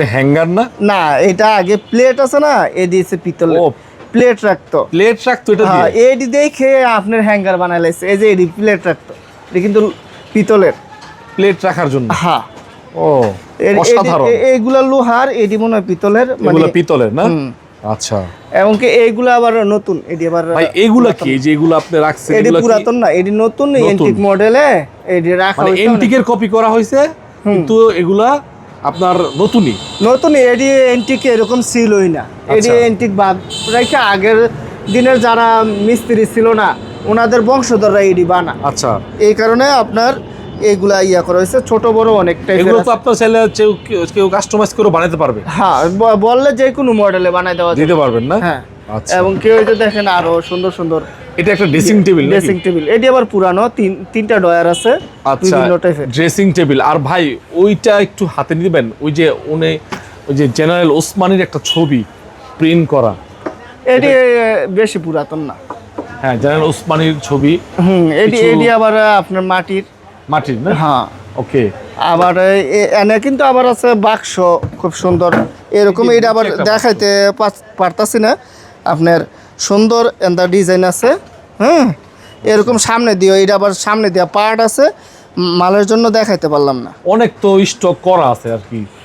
Hanger না? না, এটা আগে প্লেট আছে না, এডি হচ্ছে পিতলের। ও প্লেট রাখতো। প্লেট রাখতো এটা দিয়ে? হ্যাঁ, এডি দেখে আপনার হ্যাঙ্গার বানাই লাইছে। এই যে এডি প্লেট রাখতো। এটা কিন্তু পিতলের। প্লেট রাখার জন্য? হ্যাঁ। ও অসাধারণ। এইগুলা লোহার, এডি মনে হয় পিতলের। এগুলা পিতলের না? আচ্ছা। এবং কি এইগুলা আবার নতুন, এডি আবার ভাই এগুলা কি, যে এগুলো আপনি রাখছেন এডি এগুলা কি? পুরাতন না, এডি নতুন এন্টিক মডেলে এডি রাখা মানে হইছে। এন্টিকের কপি করা হয়েছে কিন্তু এগুলা আপনার নতুনই? নতুন এডি এন্টিক এরকম ছিলই না। এডি আচ্ছা। এন্টিক বাদ রেখে আগের দিনের যারা মিস্ত্রি ছিল না, ওনাদের বংশধররা এডি বানা। আচ্ছা। এই কারণে আপনার এইগুলা ইয়া করা হয়েছে, ছোট বড় অনেক টাইপের। এগুলো তো আপনার চাইলে কেউ কাস্টমাইজ করে বানাতে পারবে? হ্যাঁ, বললে যে কোনো মডেলে বানাই দেওয়া দিতে পারবেন না? হ্যাঁ। আচ্ছা। এবং কেউ এটা দেখেন আরো সুন্দর সুন্দর। এটা একটা ড্রেসিং টেবিল? Dressing table. এটি আবার পুরানো, তিনটা ডয়ার আছে। আচ্ছা, বিভিন্ন টাইপের ড্রেসিং টেবিল। আর ভাই ওইটা একটু হাতে নিবেন, ওই যে ওই যে জেনারেল ওসমানীর একটা ছবি প্রিন্ট করা। এটি বেশি পুরাতন না। হ্যাঁ, জেনারেল ওসমানীর ছবি। এটি আবার আপনার মাটির না? হ্যাঁ। ওকে। আবার এনে কিন্তু আবার আছে বাক্স, খুব সুন্দর এরকম। এটা আবার দেখাইতে পারতাছি না। আপনার সুন্দর এন্ড ডিজাইন আছে। হ্যাঁ, এরকম সামনে দিয়ে, এটা আবার সামনে দিয়ে পার্ট আছে, মালের জন্য দেখাইতে পারলাম না। অনেক তো স্টক করা আছে আর কি।